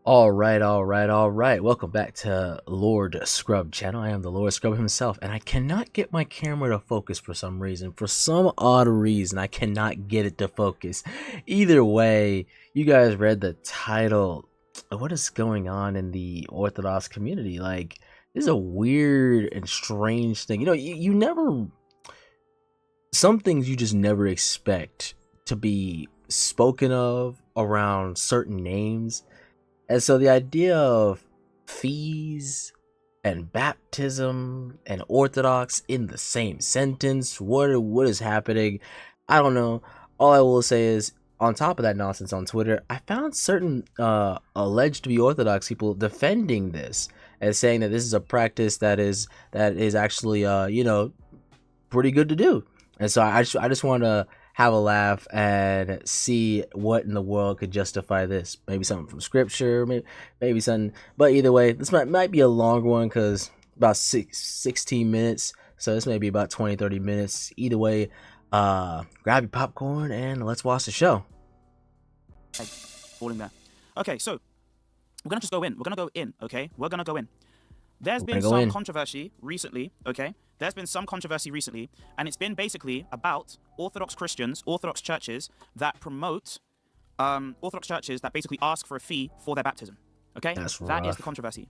All right. Welcome back to Lord Scrub channel. I am the Lord Scrub himself, and I cannot get my camera to focus for some reason. For some odd reason, I cannot get it to focus. Either way, you guys read the title. What is going on in the Orthodox community? Like, this is a weird and strange thing. You never... Some things you just never expect to be spoken of around certain names. And so the idea of fees and baptism and Orthodox in the same sentence, what is happening? I don't know. All I will say is, on top of that nonsense on Twitter, I found certain alleged to be Orthodox people defending this and saying that this is a practice that is actually pretty good to do. And so I just want to have a laugh and see what in the world could justify this. Maybe something from scripture, maybe something. But either way, this might be a long one because about 16 minutes. So this may be about 20-30 minutes. Either way, grab your popcorn and let's watch the show. Falling there. Okay, so we're gonna just go in. We're gonna go in. Okay, we're gonna go in. There's been some controversy recently, okay? There's been some controversy recently, and it's been basically about Orthodox Christians, Orthodox churches that promote, Orthodox churches that basically ask for a fee for their baptism, okay? That is the controversy.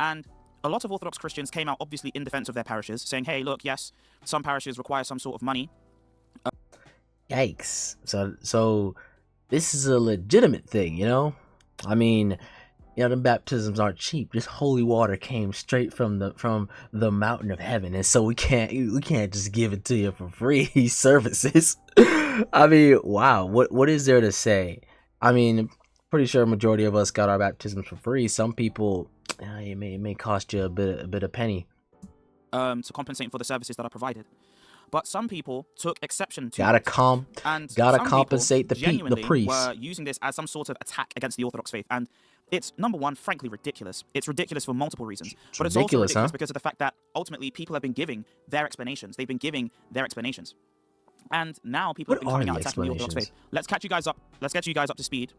And a lot of Orthodox Christians came out, obviously, in defense of their parishes, saying, hey, look, yes, some parishes require some sort of money. Yikes. So this is a legitimate thing, you know? I mean... the baptisms aren't cheap. This holy water came straight from the mountain of heaven, and so we can't just give it to you for free. Services. I mean, wow. What is there to say? I mean, pretty sure a majority of us got our baptisms for free. Some people, it may cost you a bit of penny. To compensate for the services that are provided. But some people took exception to gotta compensate the priest. Were using this as some sort of attack against the Orthodox faith, and it's, number one, frankly ridiculous. It's ridiculous for multiple reasons, but it's also ridiculous because of the fact that ultimately people have been giving their explanations. They've been giving their explanations, and now people have been coming out attacking the Orthodox faith. Let's catch you guys up. Let's get you guys up to speed,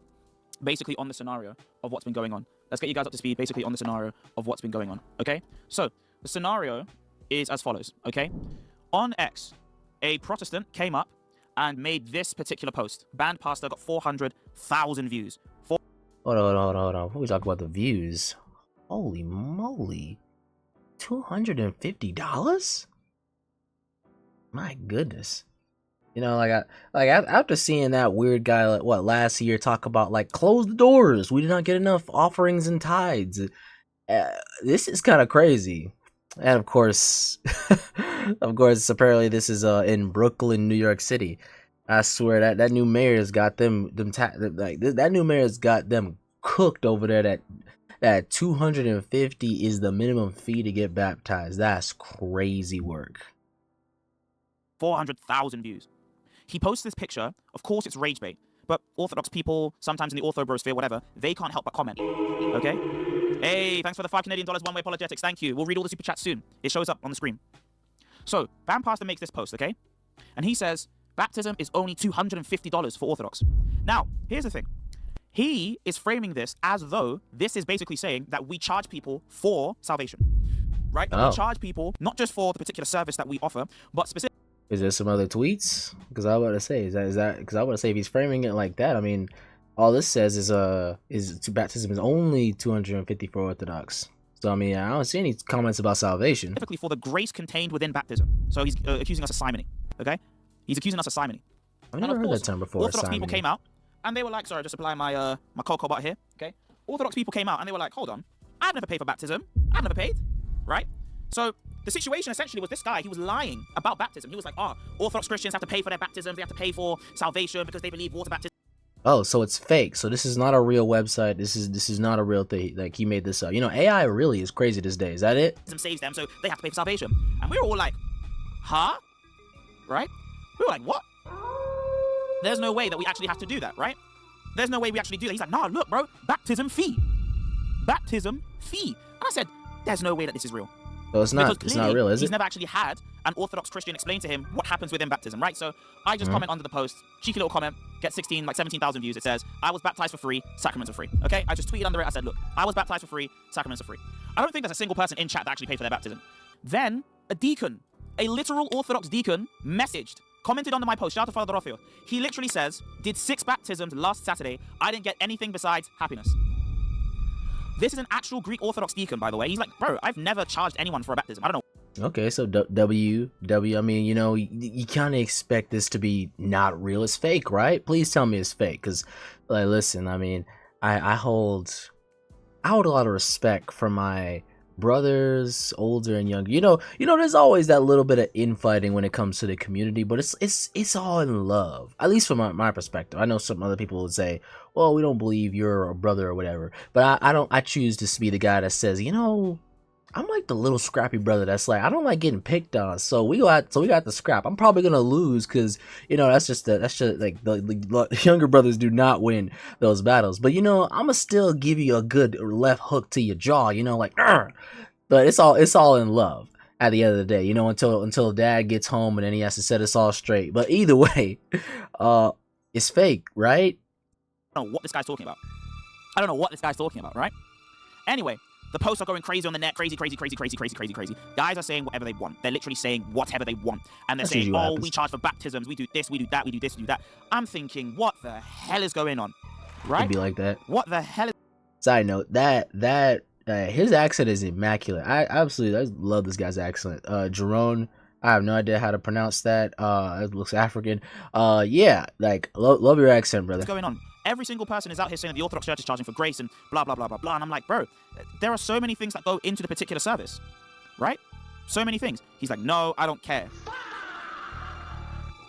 basically on the scenario of what's been going on. Let's get you guys up to speed, basically on the scenario of what's been going on. Okay, so the scenario is as follows. Okay. On X, a Protestant came up and made this particular post. Banned pastor got 400,000 views. Hold on. Before we talk about the views, holy moly, $250? My goodness. After seeing that weird guy, last year talk about close the doors. We did not get enough offerings and tithes. This is kind of crazy. And of course, apparently this is in Brooklyn, New York City. I swear that new mayor's got that new mayor's got them cooked over there. That 250 is the minimum fee to get baptized. That's crazy work. 400,000 views. He posts this picture. Of course, it's rage bait. But Orthodox people, sometimes in the Ortho brosphere, whatever, they can't help but comment. Okay. Hey, thanks for the $5 Canadian one-way apologetics. Thank you. We'll read all the super chats soon. It shows up on the screen. So, Bam Pastor makes this post, okay? And he says, baptism is only $250 for Orthodox. Now, here's the thing. He is framing this as though this is basically saying that we charge people for salvation. Right? We charge people not just for the particular service that we offer, but specifically... Is there some other tweets? Because I was about to say, because I want to say if he's framing it like that, I mean... All this says is baptism is only $250 for Orthodox. So I mean, I don't see any comments about salvation. Specifically for the grace contained within baptism. So he's accusing us of simony. Okay, he's accusing us of simony. I've never heard that term before. Orthodox people came out and they were like, sorry, just applying my my cocoa butter here. Okay, Orthodox people came out and they were like, hold on, I've never paid for baptism. I've never paid, right? So the situation essentially was this guy, he was lying about baptism. He was like, Orthodox Christians have to pay for their baptism. They have to pay for salvation because they believe water baptism. Oh, so it's fake. So this is not a real website. This is not a real thing. Like, he made this up. AI really is crazy this day. Is that it? Saves them, so they have to pay for salvation. And we were all like, huh? Right? We were like, what? There's no way that we actually have to do that, right? There's no way we actually do that. He's like, nah, look, bro, baptism fee. Baptism fee. And I said, there's no way that this is real. So it's not real, is it? He's never actually had an Orthodox Christian explain to him what happens within baptism, right? So I just comment under the post, cheeky little comment, get 17,000 views. It says, I was baptized for free, sacraments are free. Okay, I just tweeted under it. I said, look, I was baptized for free, sacraments are free. I don't think there's a single person in chat that actually paid for their baptism. Then a deacon, a literal Orthodox deacon, commented under my post. Shout out to Father Orthro. He literally says, did 6 baptisms last Saturday. I didn't get anything besides happiness. This is an actual Greek Orthodox deacon, by the way. He's like, bro, I've never charged anyone for a baptism. I don't know. Okay, so W, I mean, you know, you kind of expect this to be not real. It's fake, right? Please tell me it's fake, because, like, listen, I mean, I hold a lot of respect for my brothers, older and younger. You know, there's always that little bit of infighting when it comes to the community, but it's all in love. At least from my perspective. I know some other people would say, well, we don't believe you're a brother or whatever, but I choose to be the guy that says, you know, I'm like the little scrappy brother that's like, I don't like getting picked on, so we got the scrap. I'm probably gonna lose because, you know, that's just like the younger brothers do not win those battles. But, you know, I'ma still give you a good left hook to your jaw, you know, like, Arr! But it's all in love at the end of the day, you know, until dad gets home and then he has to set us all straight. But either way, it's fake, right? I don't know what this guy's talking about. Right? Anyway, the posts are going crazy on the net, crazy. Guys are saying whatever they want. They're literally saying whatever they want. And they're saying, oh, we charge for baptisms, we do this, we do that, we do this, we do that. I'm thinking, what the hell is going on? Right? It'd be like that. What the hell is... Side note, that his accent is immaculate. I love this guy's accent. Jerome, I have no idea how to pronounce that. It looks African. Yeah, like, love your accent, brother. What's going on? Every single person is out here saying that the Orthodox Church is charging for grace and blah, blah, blah, blah, blah. And I'm like, bro, there are so many things that go into the particular service, right? So many things. He's like, no, I don't care.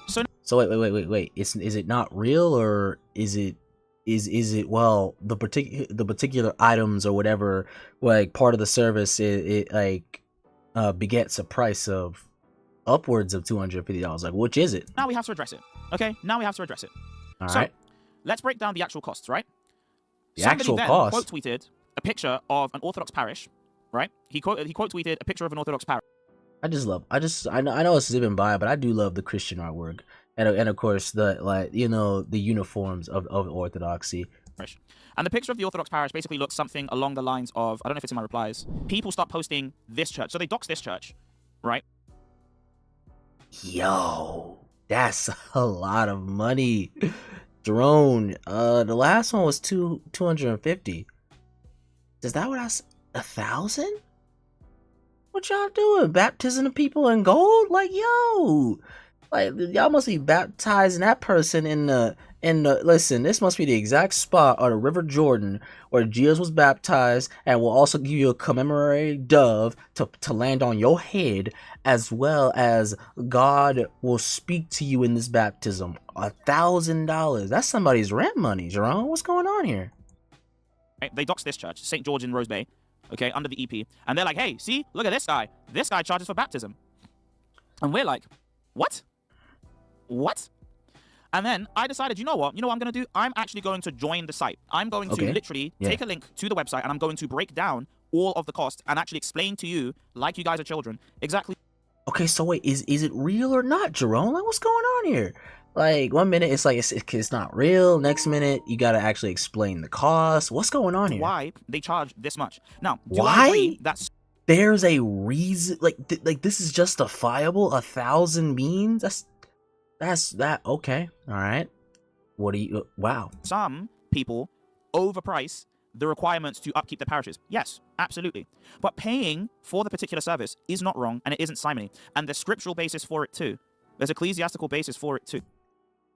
So wait. Is it not real, or is it well, the particular items or whatever, like, part of the service, it begets a price of upwards of $250. Like, which is it? Now we have to address it. Okay, now we have to address it. All right. Let's break down the actual costs, right? Somebody then cost. quote tweeted a picture of an Orthodox parish, right? He quote tweeted a picture of an Orthodox parish. I know it's zipping by, but I do love the Christian artwork, and of course the, like, you know, the uniforms of Orthodoxy. And the picture of the Orthodox parish basically looks something along the lines of, I don't know if it's in my replies, people start posting this church. So they dox this church, right? Yo, that's a lot of money. Drone, the last one was 250. Is that what I said? 1,000? What y'all doing? Baptizing the people in gold? Like, yo, like, y'all must be baptizing that person in the listen, this must be the exact spot on the River Jordan where Jesus was baptized, and will also give you a commemorative dove to land on your head, as well as God will speak to you in this baptism. $1,000. That's somebody's rent money, Jerome. What's going on here? Right, they dox this church, St. George in Rose Bay, okay, under the EP, and they're like, hey, see, look at this guy. This guy charges for baptism. And we're like, what? And then I decided, you know what I'm going to do? I'm actually going to join the site. I'm going to literally take a link to the website, and I'm going to break down all of the costs and actually explain to you, like you guys are children, exactly. Okay, so wait, is it real or not, Jerome? Like, what's going on here? Like, 1 minute it's like it's not real. Next minute you gotta actually explain the cost. What's going on here? Why they charge this much? Now, why? There's a reason. Like this is justifiable. 1,000 means that's that. Okay, all right. What do you? Wow. Some people overprice the requirements to upkeep their parishes. Yes, absolutely. But paying for the particular service is not wrong, and it isn't simony. And there's scriptural basis for it too. There's ecclesiastical basis for it too.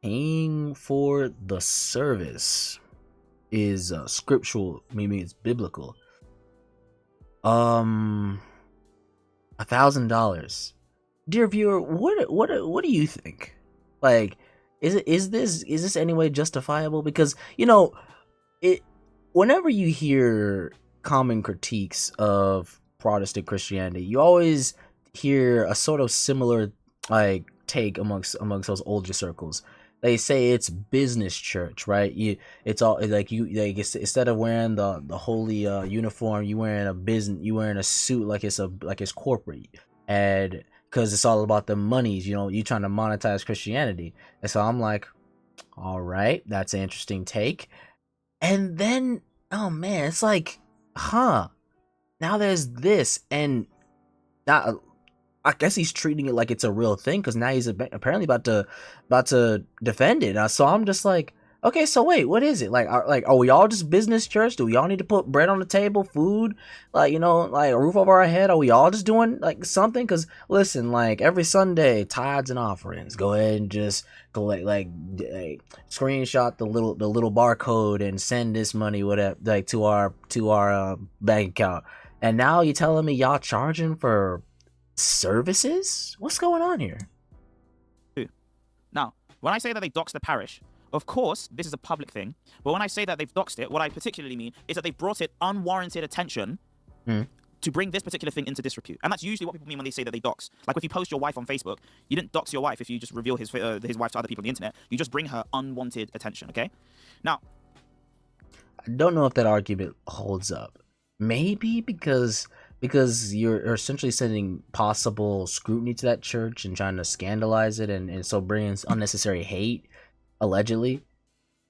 Paying for the service is scriptural, meaning it's biblical. $1,000. Dear viewer, what do you think? Like, is this any way justifiable? Because, you know, whenever you hear common critiques of Protestant Christianity, you always hear a sort of similar, like, take amongst those older circles. They say it's business church, right? It's all like instead of wearing the holy uniform, you wearing a suit, like it's corporate. And because it's all about the monies. You know, you trying to monetize Christianity. And so I'm like, all right, that's an interesting take. And then, oh man, it's like, huh, now there's this. And now, I guess he's treating it like it's a real thing, because now he's apparently about to defend it. So I'm just like, okay, so wait, what is it? Like, are we all just business church? Do we all need to put bread on the table, food, like, you know, like a roof over our head? Are we all just doing like something? Because listen, like every Sunday, tithes and offerings. Go ahead and just collect, like, screenshot the little barcode and send this money, whatever, like to our bank account. And now you're telling me y'all charging for services? What's going on here? Now, when I say that they doxed the parish, of course, this is a public thing, but when I say that they've doxed it, what I particularly mean is that they've brought it unwarranted attention to bring this particular thing into disrepute. And that's usually what people mean when they say that they dox. Like if you post your wife on Facebook, you didn't dox your wife if you just reveal his wife to other people on the internet. You just bring her unwanted attention, okay? Now, I don't know if that argument holds up. Maybe because you're essentially sending possible scrutiny to that church and trying to scandalize it, and so bringing unnecessary hate, allegedly.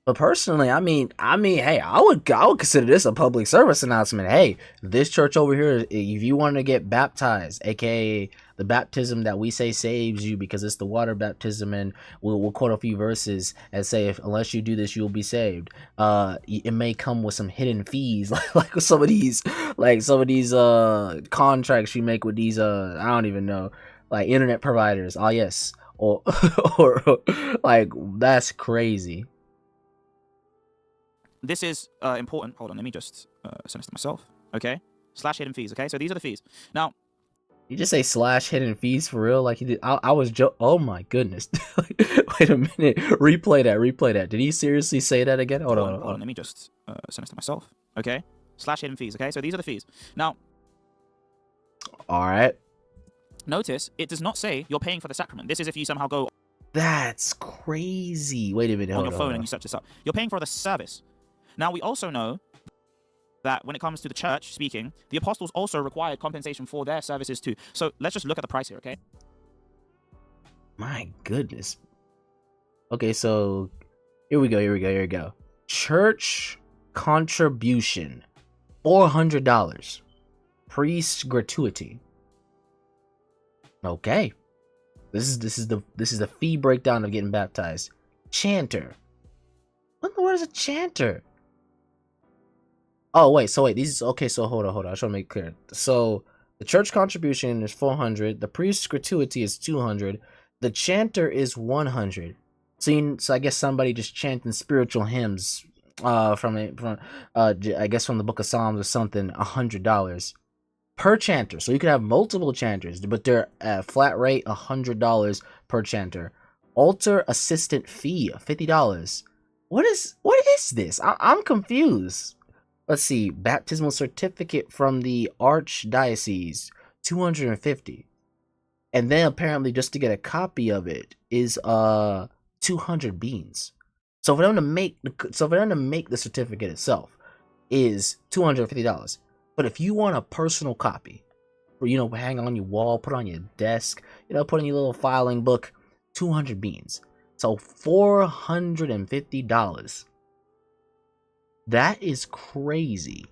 But personally, I mean, hey, I would consider this a public service announcement. Hey, this church over here, if you want to get baptized, aka the baptism that we say saves you because it's the water baptism, and we'll quote a few verses and say, unless you do this, you'll be saved. It may come with some hidden fees, like some of these contracts you make with these I don't even know, like internet providers. Oh yes, or like that's crazy. This is important. Hold on, let me just send this to myself. Okay, / hidden fees. Okay, so these are the fees. Now, you just say / hidden fees for real? Like he did? I was oh my goodness! Wait a minute. Replay that. Did he seriously say that again? Hold on. Let me just send this to myself. Okay, / hidden fees. Okay, so these are the fees. Now, all right. Notice it does not say you're paying for the sacrament. This is if you somehow go. That's crazy. Wait a minute. On your phone and you search this up. You're paying for the service. Now, we also know that when it comes to the church speaking, the apostles also required compensation for their services too. So let's just look at the price here, okay? My goodness. Okay, so here we go. Church contribution, $400. Priest gratuity. Okay. This is the fee breakdown of getting baptized. Chanter. What in the world is a chanter? Oh wait, these okay, so hold on. I just want to make it clear. So the church contribution is $400, the priest gratuity is $200, the chanter is $100. So I guess somebody just chanting spiritual hymns from I guess from the book of Psalms or something, $100 per chanter. So you could have multiple chanters, but they're at flat rate $100 per chanter. Altar assistant fee $50. What is this? I'm confused. Let's see, baptismal certificate from the archdiocese, $250, and then apparently just to get a copy of it is 200 beans. So for them to make the certificate itself is $250. But if you want a personal copy, or hang on your wall, put on your desk, put in your little filing book, 200 beans. So $450. That is crazy.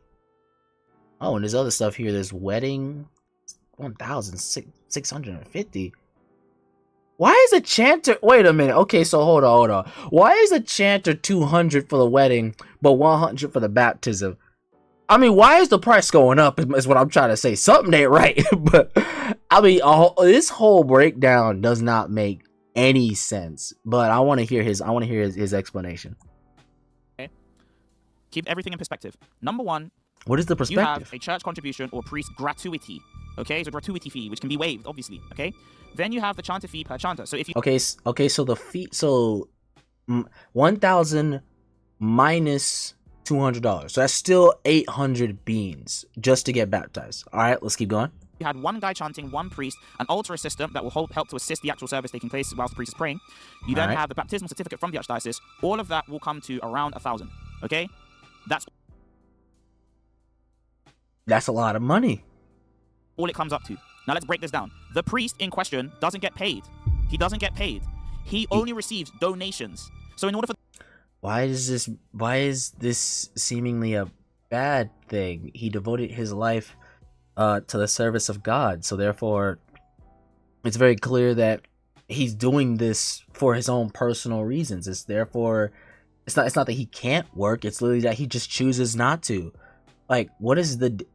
Oh, and there's other stuff here. There's wedding, 1,650. Why is a chanter? Wait a minute. Okay, so hold on. Why is a chanter 200 for the wedding, but 100 for the baptism? I mean, why is the price going up? Is what I'm trying to say. Something ain't right. But I mean, this whole breakdown does not make any sense. But I want to hear his explanation. Keep everything in perspective. Number one, what is the perspective? You have a church contribution or priest gratuity. Okay, so gratuity fee, which can be waived, obviously. Okay, then you have the chanter fee per chanter. So if you okay, so the fee, so 1,000 minus $200, so that's still 800 beans just to get baptized. All right, let's keep going. You had one guy chanting, one priest, an altar assistant that will help to assist the actual service taking place whilst the priest is praying. You then have the baptismal certificate from the archdiocese. All of that will come to around 1,000. Okay. That's a lot of money. All it comes up to. Now let's break this down. The priest in question doesn't get paid. He doesn't get paid. He only receives donations. So in order for... Why is this seemingly a bad thing? He devoted his life to the service of God. So therefore, it's very clear that he's doing this for his own personal reasons. It's therefore, it's not that he can't work. It's literally that he just chooses not to. Like, what is the...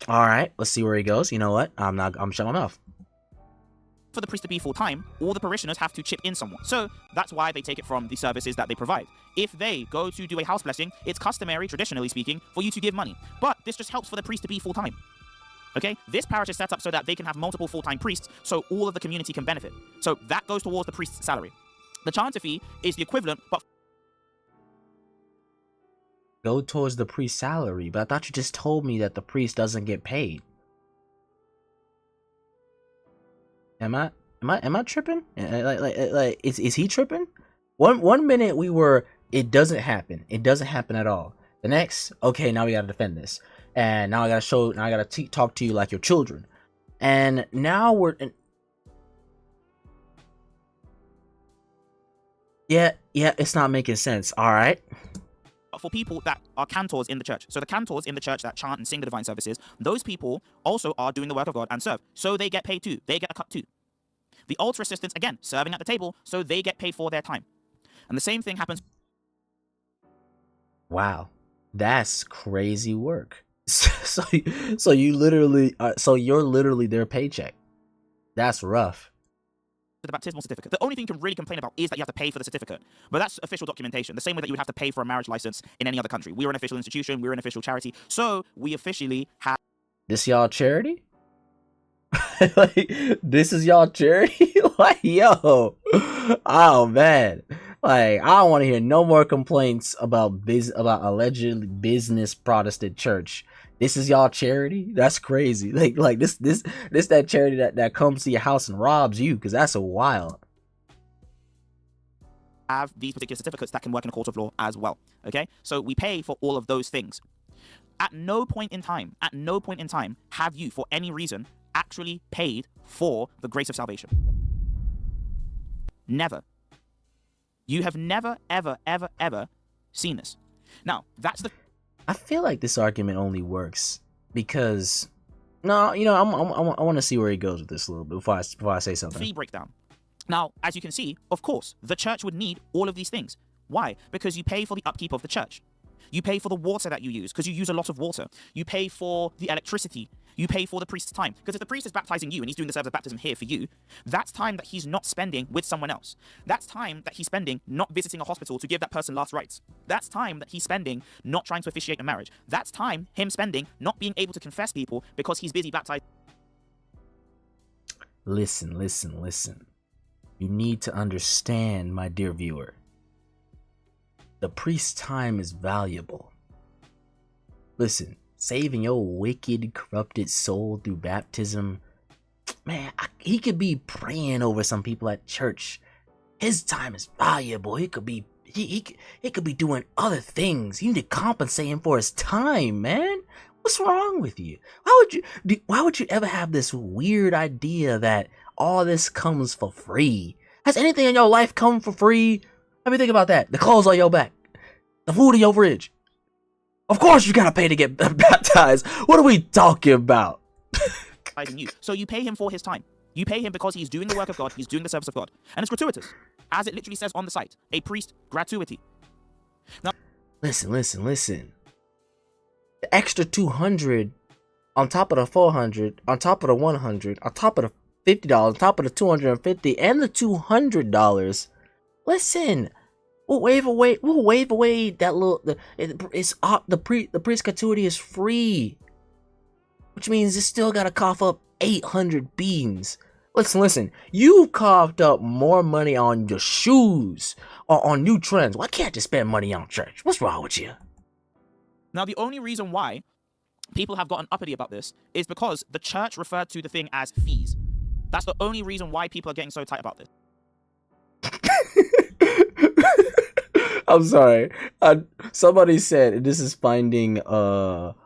All right, let's see where he goes. You know what? I'm shutting my mouth. For the priest to be full-time, all the parishioners have to chip in somewhat. So that's why they take it from the services that they provide. If they go to do a house blessing, it's customary, traditionally speaking, for you to give money. But this just helps for the priest to be full-time. Okay? This parish is set up so that they can have multiple full-time priests, so all of the community can benefit. So that goes towards the priest's salary. The chanter fee is the equivalent, but... Go towards the priest's salary, but I thought you just told me that the priest doesn't get paid. Am I tripping? Like is he tripping? One minute we were, it doesn't happen at all. The next, okay, now we gotta defend this, and now I gotta talk to you like your children, and now we're in. Yeah, it's not making sense. All right. For people that are cantors in the church. So the cantors in the church that chant and sing the divine services, those people also are doing the work of God and serve. So they get paid too. They get a cut too. The altar assistants, again, serving at the table, so they get paid for their time. And the same thing happens. Wow, that's crazy work. So you're literally their paycheck. That's rough. The baptismal certificate. The only thing you can really complain about is that you have to pay for the certificate. But that's official documentation. The same way that you would have to pay for a marriage license in any other country. We are an official institution. We're an official charity. So we officially have... This y'all charity? Like, this is y'all charity? Like, yo. Oh, man. Like, I don't want to hear no more complaints about alleged business Protestant church. This is y'all charity? That's crazy. Like this that charity that comes to your house and robs you, because that's a wild. Have these particular certificates that can work in a court of law as well. Okay? So we pay for all of those things. At no point in time have you, for any reason, actually paid for the grace of salvation. Never. You have never, ever, ever, ever seen this. Now, that's the... I feel like this argument only works because... No, you know, I want to see where he goes with this a little bit before I say something. Fee breakdown. Now, as you can see, of course, the church would need all of these things. Why? Because you pay for the upkeep of the church. You pay for the water that you use, because you use a lot of water. You pay for the electricity. You pay for the priest's time. Because if the priest is baptizing you and he's doing the service of baptism here for you, that's time that he's not spending with someone else. That's time that he's spending not visiting a hospital to give that person last rites. That's time that he's spending not trying to officiate a marriage. That's time him spending not being able to confess people because he's busy baptizing. Listen. You need to understand, my dear viewer. The priest's time is valuable. Listen, saving your wicked, corrupted soul through baptism, man, he could be praying over some people at church. His time is valuable. He could be doing other things. You need to compensate him for his time, man. What's wrong with you? Why would you ever have this weird idea that all this comes for free? Has anything in your life come for free? Let me think about that. The clothes on your back, the food in your fridge. Of course you gotta pay to get baptized. What are we talking about? So you pay him for his time. You pay him because he's doing the work of God. He's doing the service of God. And it's gratuitous. As it literally says on the site. A priest gratuity. Now, listen. The extra 200 on top of the 400, on top of the 100, on top of the $50, on top of the $250 and the $200. Listen. We'll waive away that little. The priest gratuity is free, which means it's still gotta cough up 800 beans. Listen. You coughed up more money on your shoes or on new trends. Why can't you spend money on church? What's wrong with you? Now, the only reason why people have gotten uppity about this is because the church referred to the thing as fees. That's the only reason why people are getting so tight about this. I'm sorry. Somebody said this is finding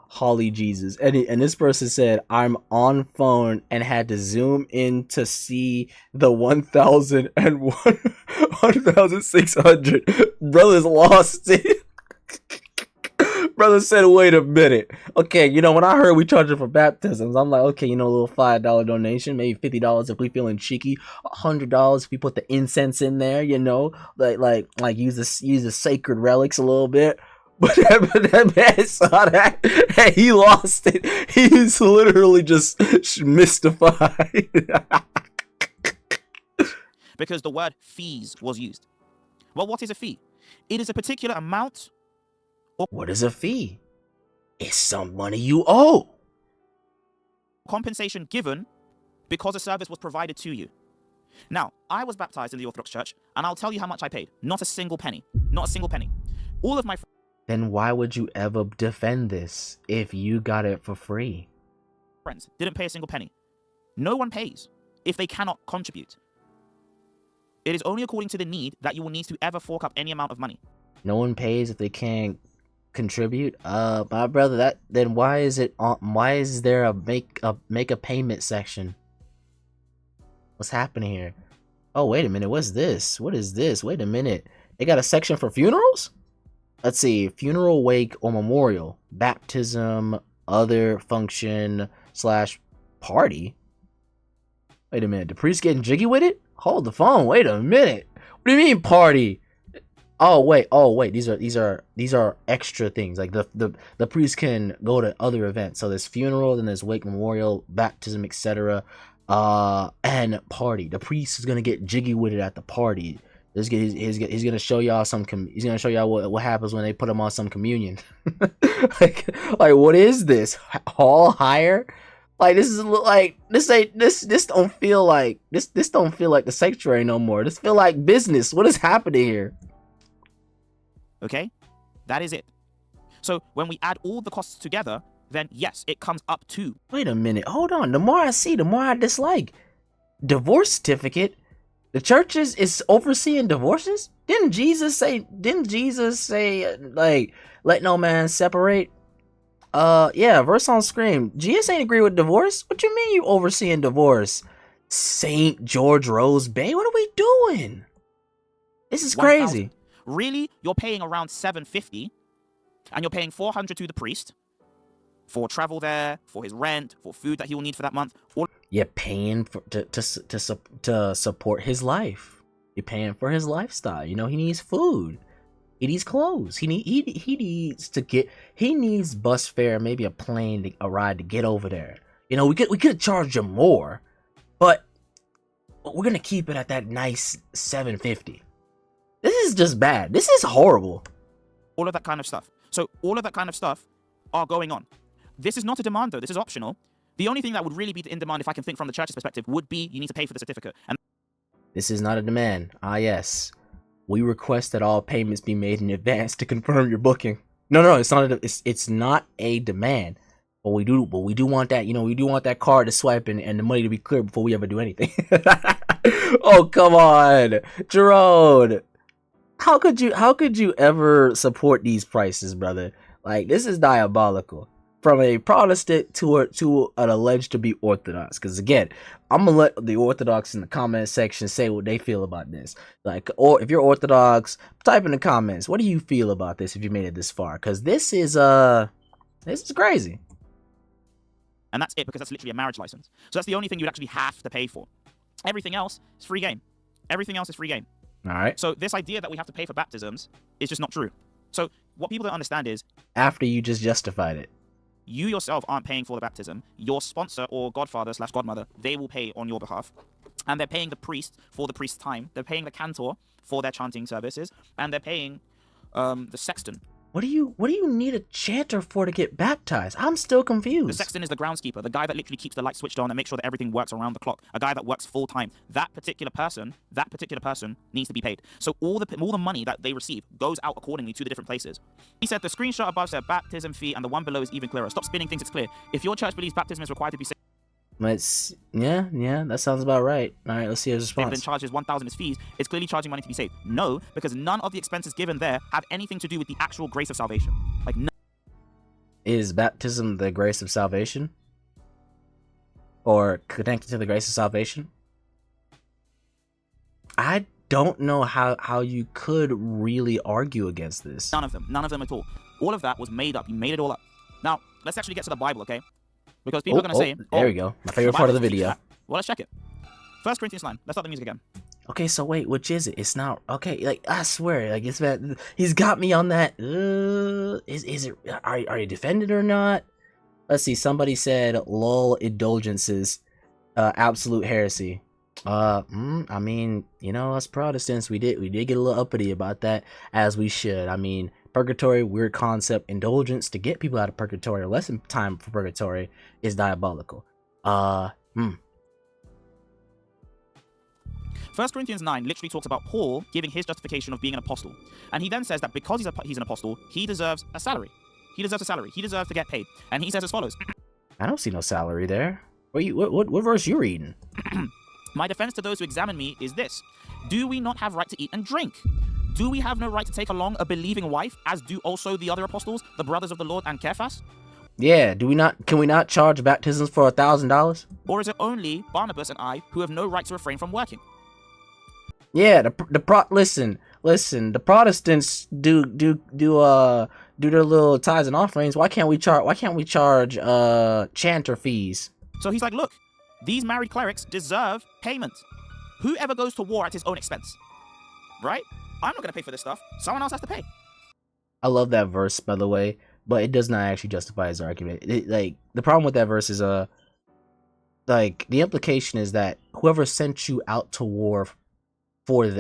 Holly Jesus. And this person said, I'm on phone and had to zoom in to see the 1,000 and 1,600. Brothers lost it. Brother said, wait a minute. Okay, you know, when I heard we charging for baptisms, I'm like, okay, you know, a little $5 donation, maybe $50 if we feeling cheeky, $100 if we put the incense in there, you know, like use the sacred relics a little bit. But that man saw that and he lost it. He's literally just mystified. Because the word fees was used. Well, what is a fee? It is a particular amount. What is a fee? It's some money you owe. Compensation given because a service was provided to you. Now, I was baptized in the Orthodox Church, and I'll tell you how much I paid. Not a single penny. Not a single penny. All of my Then why would you ever defend this if you got it for free? friends didn't pay a single penny. No one pays if they cannot contribute. It is only according to the need that you will need to ever fork up any amount of money. No one pays if they can't contribute. My brother, then why is there a make a payment section? What's happening here? Oh, wait a minute. What's this? What is this? Wait a minute. They got a section for funerals? Let's see. Funeral, wake, or memorial. Baptism, other function / party. Wait a minute. The priest getting jiggy with it? Hold the phone. Wait a minute. What do you mean party? Oh wait. These are extra things. Like the priest can go to other events. So there's funeral, then there's wake, memorial, baptism, etc. And party. The priest is gonna get jiggy with it at the party. He's gonna show y'all he's gonna show y'all what happens when they put him on some communion. like what is this? Hall hire? Like this don't feel like this don't feel like the sanctuary no more. This feel like business. What is happening here? Okay? That is it. So when we add all the costs together, then yes, it comes up to. Wait a minute. Hold on. The more I see, the more I dislike. Divorce certificate? The church is overseeing divorces? Didn't Jesus say, like, let no man separate? Yeah, verse on screen. Jesus ain't agree with divorce? What you mean you overseeing divorce? St. George Rose Bay? What are we doing? This is crazy. 1,000. Really? You're paying around $750, and you're paying $400 to the priest for travel there, for his rent, for food that he will need for that month. You're paying to support his life. You're paying for his lifestyle. You know, he needs food. He needs clothes. He needs bus fare, maybe a ride to get over there. You know, we could charge him more, but we're gonna keep it at that nice $750. This is just bad. This is horrible. All of that kind of stuff. So all of that kind of stuff are going on. This is not a demand, though. This is optional. The only thing that would really be in demand, if I can think from the church's perspective, would be you need to pay for the certificate. And this is not a demand. Ah, yes. We request that all payments be made in advance to confirm your booking. No, it's not. It's not a demand. But we do want that. You know, we do want that card to swipe and the money to be clear before we ever do anything. Oh, come on, Jerome. How could you ever support these prices, brother? Like, this is diabolical. From a Protestant to an alleged to be Orthodox. Because again, I'm gonna let the Orthodox in the comment section say what they feel about this. Like, or if you're Orthodox, type in the comments. What do you feel about this if you made it this far? Because this is crazy. And that's it, because that's literally a marriage license. So that's the only thing you'd actually have to pay for. Everything else is free game. Everything else is free game. All right. So this idea that we have to pay for baptisms is just not true. So what people don't understand is, after you just justified it, you yourself aren't paying for the baptism. Your sponsor or godfather / godmother, they will pay on your behalf. And they're paying the priest for the priest's time. They're paying the cantor for their chanting services. And they're paying the sexton. What do you need a chanter for to get baptized? I'm still confused. The sexton is the groundskeeper, the guy that literally keeps the light switched on and makes sure that everything works around the clock. A guy that works full time. That particular person needs to be paid. So all the money that they receive goes out accordingly to the different places. He said the screenshot above said baptism fee, and the one below is even clearer. Stop spinning things, it's clear. If your church believes baptism is required to be saved, yeah, that sounds about right. All right, let's see his response. then charges 1,000 as fees, it's clearly charging money to be saved. No, because none of the expenses given there have anything to do with the actual grace of salvation. Like, no. Is baptism the grace of salvation? Or connected to the grace of salvation? I don't know how you could really argue against this. None of them at all. All of that was made up. You made it all up. Now, let's actually get to the Bible, okay? Because people are going to say... There we go. My favorite part of the video. Well, let's check it. 1 Corinthians 9. Let's start the music again. Okay, so wait, which is it? It's not... Okay, like, I swear, like, it's bad. He's got me on that. Is it... Are you defended or not? Let's see, somebody said, lol, indulgences. Absolute heresy. I mean, you know, us Protestants, we did get a little uppity about that, as we should. I mean, purgatory, weird concept. Indulgence to get people out of purgatory or lessen time for purgatory is diabolical. 1 Corinthians 9 literally talks about Paul giving his justification of being an apostle. And he then says that because he's an apostle, he deserves a salary. He deserves a salary. He deserves to get paid. And he says as follows. I don't see no salary there. What verse you reading? My defense to those who examine me is this. Do we not have right to eat and drink? Do we have no right to take along a believing wife, as do also the other apostles, the brothers of the Lord and Cephas? Yeah, can we not charge baptisms for $1,000? Or is it only Barnabas and I who have no right to refrain from working? Yeah, listen, the Protestants do their little tithes and offerings. Why can't we charge chanter fees? So he's like, look, these married clerics deserve payment. Whoever goes to war at his own expense, right? I'm not going to pay for this stuff. Someone else has to pay. I love that verse, by the way, but it does not actually justify his argument. Like, the problem with that verse is, like, the implication is that whoever sent you out to war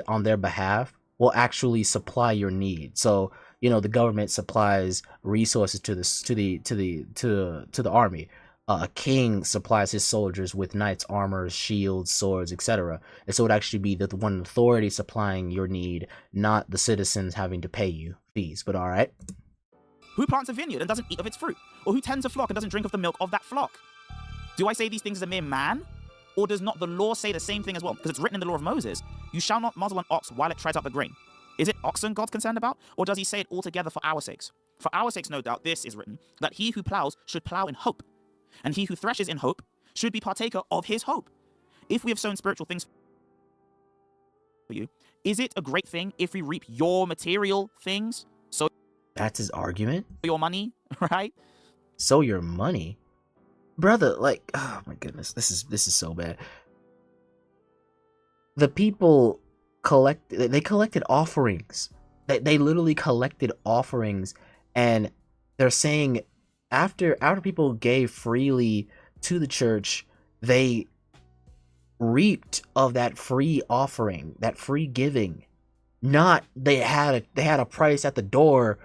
on their behalf will actually supply your need. So, you know, the government supplies resources to the army. A king supplies his soldiers with knights, armor, shields, swords, etc. And so it would actually be the one authority supplying your need, not the citizens having to pay you fees. But all right. Who plants a vineyard and doesn't eat of its fruit? Or who tends a flock and doesn't drink of the milk of that flock? Do I say these things as a mere man? Or does not the law say the same thing as well? Because it's written in the law of Moses, you shall not muzzle an ox while it treads out the grain. Is it oxen God's concerned about? Or does he say it altogether for our sakes? For our sakes, no doubt, this is written, that he who plows should plow in hope. And he who threshes in hope should be partaker of his hope. If we have sown spiritual things for you, is it a great thing if we reap your material things? So that's his argument? Your money, right? So your money? Brother, like, oh my goodness, this is so bad. The people collected offerings. They literally collected offerings, and they're saying after people gave freely to the church, they reaped of that free offering, that free giving. Not they had a price at the door,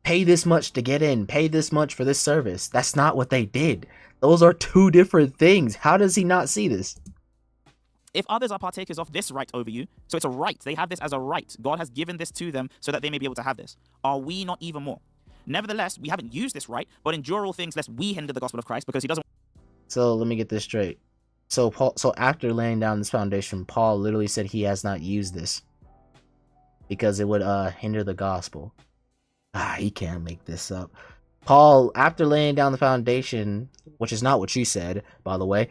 pay this much to get in, pay this much for this service. That's not what they did. Those are two different things. How does he not see this? If others are partakers of this right over you, so it's a right. They have this as a right. God has given this to them so that they may be able to have this. Are we not even more? Nevertheless, we haven't used this right, but endure all things lest we hinder the gospel of Christ, because he doesn't. So let me get this straight. So after laying down this foundation, Paul literally said he has not used this because it would hinder the gospel. He can't make this up. Paul, after laying down the foundation, which is not what you said, by the way,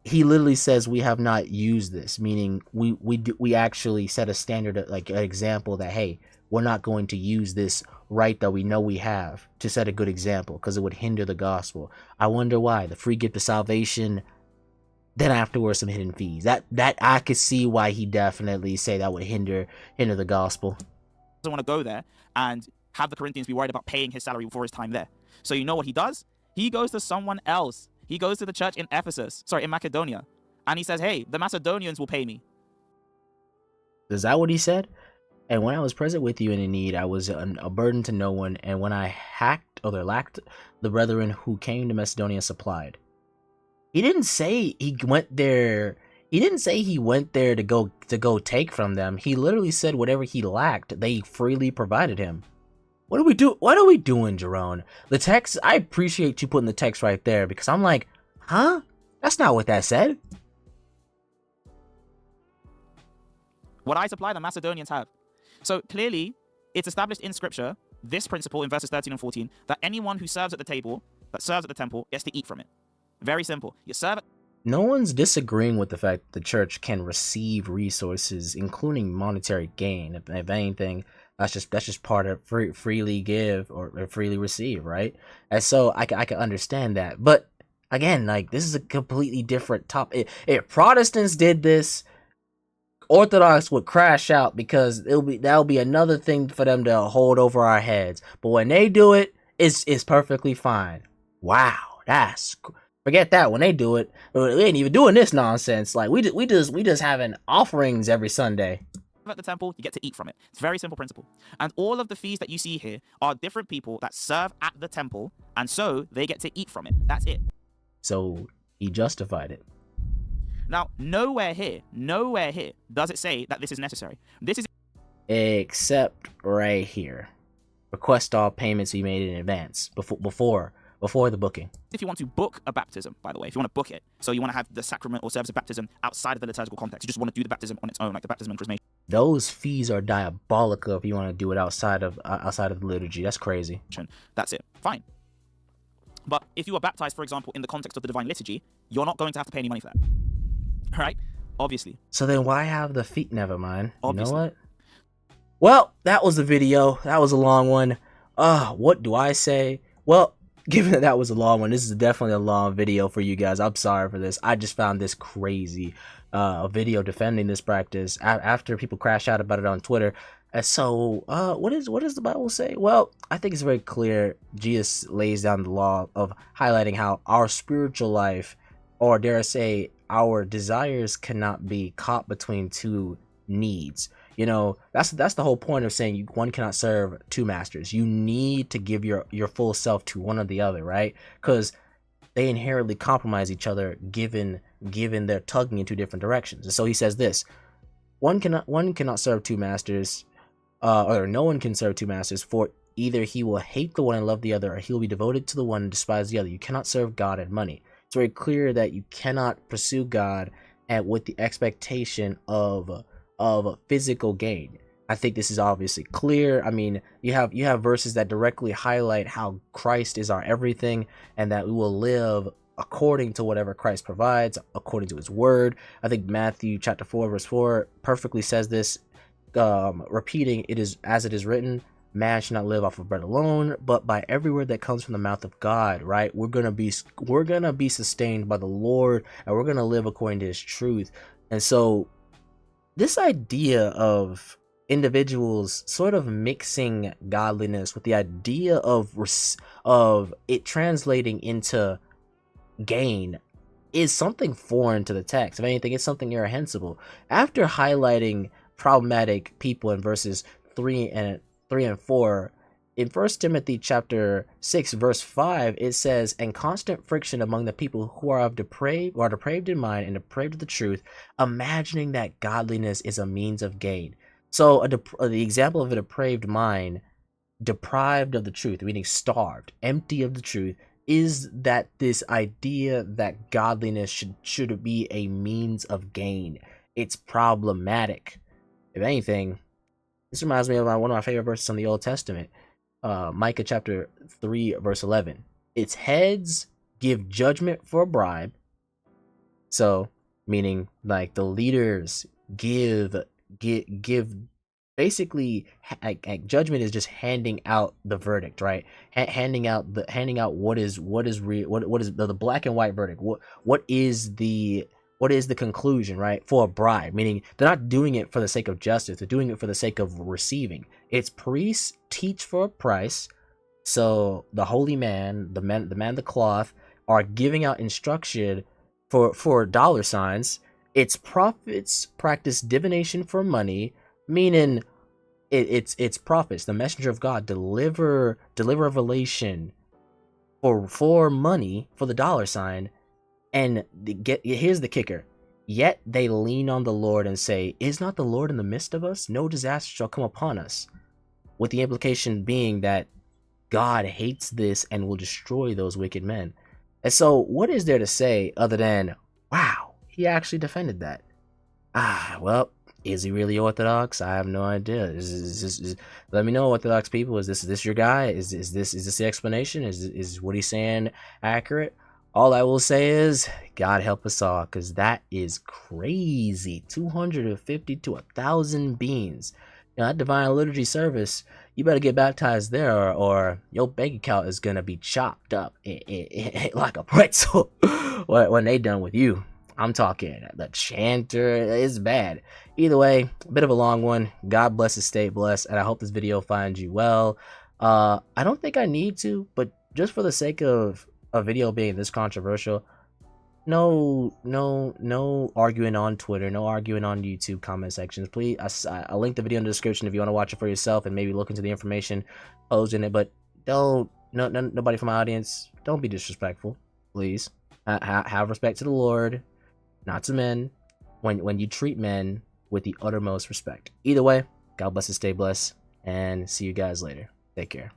he literally says we have not used this, meaning we actually set a standard, like an example that, hey, we're not going to use this right that we know we have to set a good example because it would hinder the gospel. I wonder why. The free gift of salvation, then afterwards some hidden fees. That I could see why he definitely say that would hinder the gospel. Doesn't want to go there and have the Corinthians be worried about paying his salary before his time there. So you know what he does? He goes to someone else. He goes to the church in in Macedonia. And he says, hey, the Macedonians will pay me. Is that what he said? And when I was present with you in need, I was a burden to no one. And when I lacked, the brethren who came to Macedonia supplied. He didn't say he went there. He didn't say he went there to go take from them. He literally said whatever he lacked, they freely provided him. What do we do? What are we doing, Jerome? The text, I appreciate you putting the text right there because I'm like, huh? That's not what that said. What I supply, the Macedonians have. So clearly, it's established in Scripture this principle in verses 13 and 14, that anyone who serves at the table, that serves at the temple, gets to eat from it. Very simple. You serve at No one's disagreeing with the fact that the church can receive resources, including monetary gain. If anything, that's just part of freely give or freely receive, right? And so I can understand that. But again, like, this is a completely different topic. If Protestants did this, Orthodox would crash out, because that'll be another thing for them to hold over our heads. But when they do it, it's perfectly fine. Wow, forget that. When they do it, we ain't even doing this nonsense. Like, we just having offerings every Sunday. at the temple, you get to eat from it. It's a very simple principle. And all of the feasts that you see here are different people that serve at the temple, and so they get to eat from it. That's it. So he justified it. Now, nowhere here does it say that this is necessary. This is Except right here. Request all payments be made in advance before the booking. if you want to book a baptism, by the way, if you want to book it. So you want to have the sacrament or service of baptism outside of the liturgical context. You just want to do the baptism on its own, like the baptism and chrismation. Those fees are diabolical if you want to do it outside of the liturgy. That's crazy. That's it. Fine. But if you are baptized, for example, in the context of the divine liturgy, you're not going to have to pay any money for that. Right? Obviously. So then why have the feet? Never mind. Obviously. You know what? Well, that was the video. That was a long one. What do I say? Well, given that was a long one, this is definitely a long video for you guys. I'm sorry for this. I just found this crazy. A video defending this practice after people crash out about it on Twitter. And so, what does the Bible say? Well, I think it's very clear. Jesus lays down the law of highlighting how our spiritual life, or dare I say, our desires cannot be caught between two needs. You know, that's the whole point of saying one cannot serve two masters. You need to give your full self to one or the other, right? Because they inherently compromise each other given their tugging in two different directions. And so he says this: one cannot serve two masters, or no one can serve two masters, for either he will hate the one and love the other, or he will be devoted to the one and despise the other. You cannot serve God and money. It's very clear that you cannot pursue God with the expectation of physical gain. I think this is obviously clear. I mean, you have verses that directly highlight how Christ is our everything, and that we will live according to whatever Christ provides, according to his word. I think Matthew chapter 4 verse 4 perfectly says this, repeating, "It is as it is written, man should not live off of bread alone, but by every word that comes from the mouth of God," right? We're gonna be sustained by the Lord, and we're gonna live according to his truth. And so this idea of individuals sort of mixing godliness with the idea of it translating into gain is something foreign to the text. If anything, it's something irrehensible. After highlighting problematic people in verses 3 and 4, in 1 Timothy chapter 6 verse 5, it says, "And constant friction among the people who are depraved in mind and depraved of the truth, imagining that godliness is a means of gain." So the example of a depraved mind, deprived of the truth, meaning starved, empty of the truth, is that this idea that godliness should be a means of gain. It's problematic. If anything, this reminds me of one of my favorite verses in the Old Testament. Micah chapter 3 verse 11. "Its heads give judgment for a bribe." So, meaning like the leaders give basically, like judgment is just handing out the verdict, right? Handing out what is real, what is the black and white verdict. What is the conclusion, right? For a bribe, meaning they're not doing it for the sake of justice, they're doing it for the sake of receiving. Its priests teach for a price. So the holy man, the man of the cloth, are giving out instruction for dollar signs. Its prophets practice divination for money, meaning it's prophets, the messenger of God, deliver revelation for money, for the dollar sign. And here's the kicker: yet they lean on the Lord and say, "Is not the Lord in the midst of us? No disaster shall come upon us." With the implication being that God hates this and will destroy those wicked men. And so what is there to say other than, wow, he actually defended that? Well, Is he really Orthodox? I have no idea. Let me know, Orthodox people. Is this your guy? Is this the explanation? Is what he's saying accurate? All I will say is, God help us all, because that is crazy. 250 to 1,000 beans. You know, that divine liturgy service, you better get baptized there, or your bank account is gonna be chopped up like a pretzel when they done with you. I'm talking the chanter is bad. Either way, a bit of a long one. God bless and stay blessed, and I hope this video finds you well. I don't think I need to, but just for the sake of a video being this controversial, no arguing on Twitter, no arguing on YouTube comment sections. Please, I'll link the video in the description if you want to watch it for yourself and maybe look into the information posed in it. But nobody from my audience, don't be disrespectful, please. Have respect to the Lord, not to men, when you treat men with the uttermost respect. Either way, God bless and stay blessed, and see you guys later. Take care.